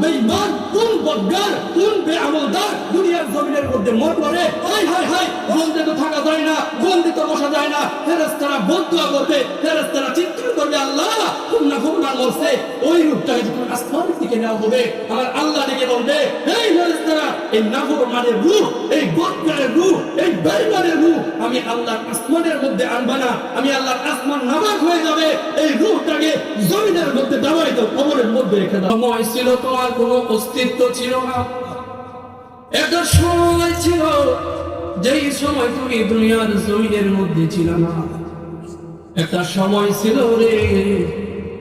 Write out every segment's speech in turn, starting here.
বেঈমান, কোন বদগার, কোন বেআমলদার দুনিয়ার জমিনের মধ্যে মত করে। হায় হায় হায়, বন্দে তো থাকা যায় না, বন্দে তো বসা যায় না। ফেরেশতারা বদদুয়া করবে, ফেরেশতারা চিৎকার করবে, আল্লাহ কোন নাফরমান মরছে, ওই রূপটাকে যখন আসমানের দিকে নেওয়া হবে, আমার আল্লাহ ডেকে বলবে, এই ফেরেশতারা, এই নাফরমানের রূহ, এই বদগারের রূহ, এই বেঈমানের রূহ আমি আল্লাহর আসমানের মধ্যে আনবা না, আমি আল্লাহর আসমান নাবাক হয়ে যাবে, এই রূহটাকে জমিনের মধ্যে দাবাই দাও, কবরের মধ্যে রেখে দাও। সময় ছিল তোমার কোনো অস্তিত্ব ছিল না, একটা সময় ছিল যেই সময় তুমি দুনিয়ার জমিনের মধ্যে ছিল না। একটা সময় ছিল রে,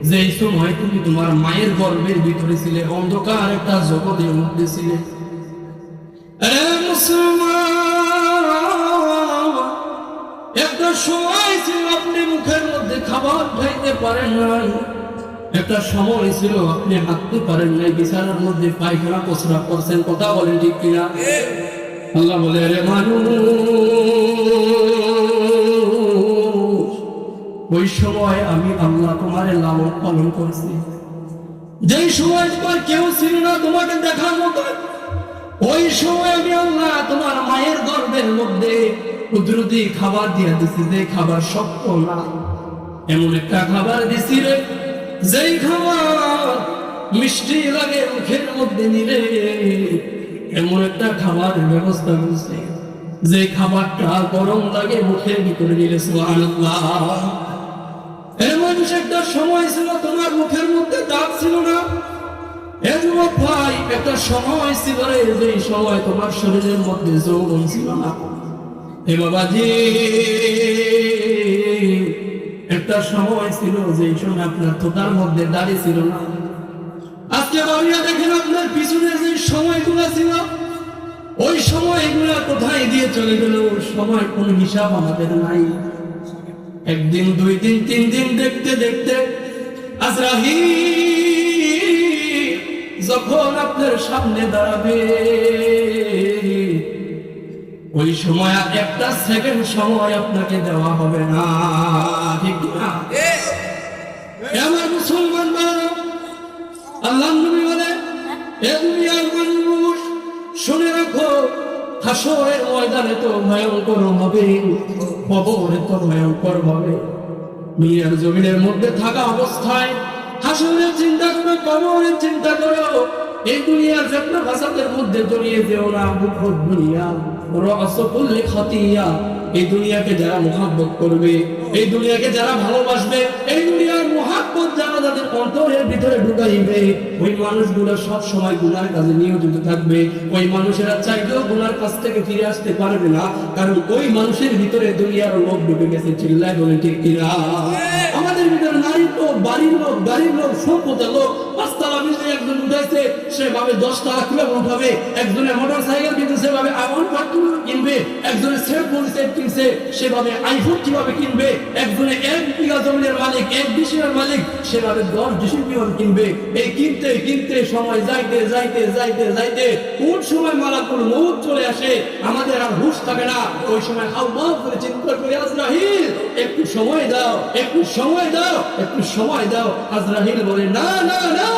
যেই সময় তুমি তোমার মায়ের গর্ভের ভিতরে ছিলে, অন্ধকার একটা জগতের মধ্যে ছিলে। একটা সময় ছিল আপনি মুখের মধ্যে খাবার খাইতে পারেন নাই, একটা সময় ছিল আপনি হাঁটতে পারেন নাই, বিছানার মধ্যে পায়খানা প্রস্রাব করছেন। কথা বলেন ঠিক কিনা? আল্লাহ বলে, রে মানুষ, ওই সময় আমি আল্লাহ তোমার লালন পালন করছি। যেই সময় তোমার কেউ ছিল না তোমাকে দেখার মতো, ওই সময় আমি আল্লাহ তোমার মায়ের গর্ভের মধ্যে কুদরতি খাবার দিয়ে দিছি, যে খাবার শক্ত না, এমন একটা খাবার দিছি রে, যেই খাবার মিষ্টি লাগে মুখের মধ্যে নিলে, এমন একটা খাবারের ব্যবস্থা করছে যে খাবারটা গরম লাগে মুখের ভিতরে নিলে। সুবহানাল্লাহ। এর মানুষ, একটা সময় ছিল তোমার মুখের মধ্যে দাঁত ছিল না। ভাই, একটা সময় ছিল রে, যে সময় তোমার শরীরের মধ্যে যৌবন ছিল না। এ বাবাজি, একটা সময় ছিল যে সময় আপনার থোতার মধ্যে দাড়ি ছিল না। আজকে বাবিয়া দেখেন, আপনার পিছনে যে সময়গুলো ছিল, ওই সময়গুলো কোথায় দিয়ে চলে গেল, সময় কোন হিসাব আমাদের নাই। একদিন, দুই দিন, তিন দিন দেখতে দেখতে আজরাইল যখন আপনার সামনে দাঁড়াবে, ওই সময় একটা সেকেন্ড সময় আপনাকে দেওয়া হবে না। ঠিক না? আমার মুসলমান বাবা, আল্লাহ নবী বলে, এ দুনিয়ার মানুষ শুনে রাখো, হাসরের ময়দানে তো ভয়ঙ্কর হবে, কবরে তো ভয়ঙ্কর হবে। দুনিয়ার জমিনের মধ্যে থাকা অবস্থায় হাসরের চিন্তা করো, কবরের চিন্তা করো। এই দুনিয়ার ফিতনা ফাসাদের মধ্যে জড়িয়ে যেও না। বুকুদ দুনিয়া রাসু কুল্লি খাতিয়া, এই দুনিয়াকে যারা মুহাব্বত করবে, এই দুনিয়াকে যারা ভালোবাসবে, এই দুনিয়ার মুহাব্বত যারা তাদের অন্তরের ভিতরে ঢুকাইবে, ওই মানুষগুলো সব সময় গুনার কাজে নিয়োজিত থাকবে। ওই মানুষেরা চাইলেও গুনার কাছ থেকে ফিরে আসতে পারবে না, কারণ ওই মানুষের ভিতরে দুনিয়ার লোভ ঢুকে গেছে। চিল্লায় বলে ঠিক কিনা? আমাদের ভিতরে নারীর লোক, বাড়ির লোক, গাড়ির লোক, সম্পদের লোক। 5 তলা বিল্ডিং একজন উঠাইছে, সেভাবে 10 টাকা কিভাবে উঠাবে। একজনের মোটর সাইকেল কিনতে, সেভাবে আগুন কিনবে। একজনের সেলফোন সেট কিনছে, সেভাবে আইফোন কিভাবে কিনবে। একজনে 1 বিঘা জমির মালিক, 1 ডিসিমের মালিক, সেভাবে 10 ডিসিমের কিনবে। এই কিনতে কিনতে সময় যাইতে যাইতে যাইতে যাইতে কোন সময় মালাকুল মউত চলে আসে, আমাদের আর হুঁশ থাকে না। ওই সময় আল্লাহ করে চিন্তা করে, আজরাইল একটু সময় দাও, একটু সময় দাও, একটু সময় দাও। আজরাইল বলে, না না না,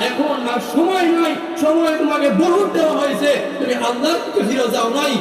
এখন আর সময় নাই, সময় তোমাকে বহুত দেওয়া হয়েছে, তুমি আল্লাহর দিকে ফিরে যাও নাই।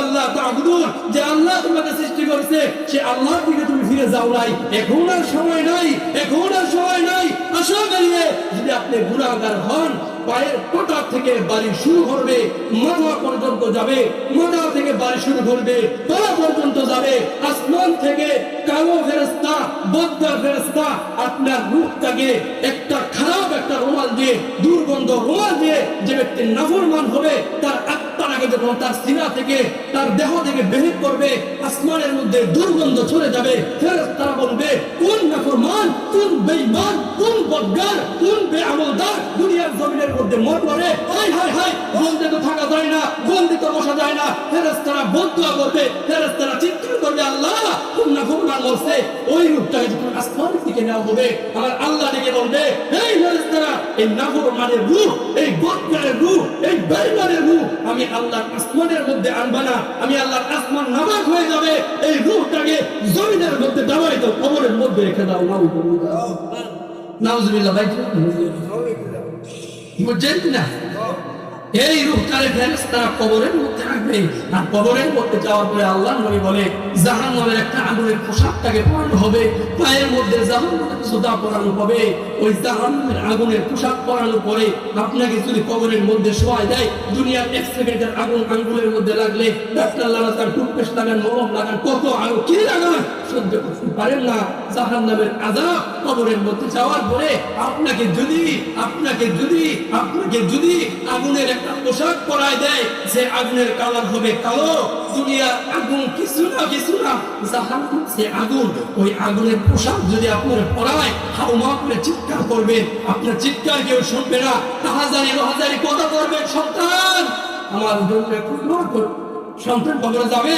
আল্লাহ তা'বুদুন, যে আল্লাহ তোমাকে সৃষ্টি করেছে, সে আল্লাহর দিকে তুমি ফিরে যাও নাই। এখন আর সময় নাই, এখন আর সময় নাই। আশা করিয়ে যদি আপনি গুনাহগার হন, পায়ের টোটা থেকে বাড়ি শুরু করবে, মাথা পর্যন্ত যাবে, মাথা থেকে বাড়ি শুরু করবে, তলা পর্যন্ত যাবে। আসমান থেকে কালো ফেরেশতা, বদ্দার ফেরেশতা আপনার রূপটাকে একটা খারাপ একটা রুমাল দিয়ে, দুর্গন্ধ রুমাল দিয়ে, যে ব্যক্তি নাফরমান হবে, তার আত্মাটাকে যখন তার সিনা থেকে, তার দেহ থেকে বের করবে, আসমানের মধ্যে দুর্গন্ধ চলে যাবে। ফেরেশতারা বলবে, কোন নাফরমান, কোন বেঈমান, কোন বদগার, কোন বেআমলদার দুনিয়ার জমিনের মধ্যে মত করে। হায় হায় হায়, বন্দে তো থাকা যায় না, বন্দে তো বসা যায় না। ফেরেশতারা বদদুয়া করবে, ফেরেশতারা চিৎকার করবে, আল্লাহ কোন নাফরমান মরছে, ওই রূপটাকে যখন আসমানের দিকে নেওয়া হবে, আমার আল্লাহ ডেকে বলবে, এই ফেরেশতারা, এই নাফরমানের রূহ, এই বদগারের রূহ, এই বেঈমানের রূহ আমি আল্লাহর আসমানের মধ্যে আনবা না, আমি আল্লাহর আসমান নাবাক হয়ে যাবে, এই রূহটাকে জমিনের মধ্যে দাবাই দাও, কবরের মধ্যে রেখে দাও। নাউজুবিল্লাহ। ভাই বুঝছেন কিনা? এই রূপটারে ফেরেশতারা কবরের মধ্যে রাখবে, আর কবরের মধ্যে যাওয়ার পরে আল্লাহ নবী বলে জাহান্নামের একটা আগুনের পোশাকটাকে পরানো হবে, পায়ের মধ্যে জাহান্নামের জুতা পরানো হবে। ওই জাহান্নামের আগুনের পোশাক পরানোর পরে আপনাকে যদি কবরের মধ্যে শোয়াই দেয়, দুনিয়ার এক সেকেন্ডের আগুন আঙ্গুলের মধ্যে লাগলে ডাক্তার লাগান, টুথপেস্ট লাগান, মলম লাগান, কত আগুন কি লাগান সহ্য করতে পারেন না। জাহান্নামের আযাব কবরের মধ্যে যাওয়ার পরে আপনাকে যদি আগুনের একটা পোশাক পরায় দেয়, সে আগুনের কালার হবে কালো। দুনিয়ার আগুন কিছু না, জাহান্নাম সে আগুন। ওই আগুনের পোশাক যদি আপনার পরায়, হাউমা করে চিৎকার করবেন, আপনার চিৎকার কেউ শুনবে না। হাজারি কথা করবেন, সন্তান আমার জন্য একটু দোয়া করুন। সন্তান কবরে যাবে।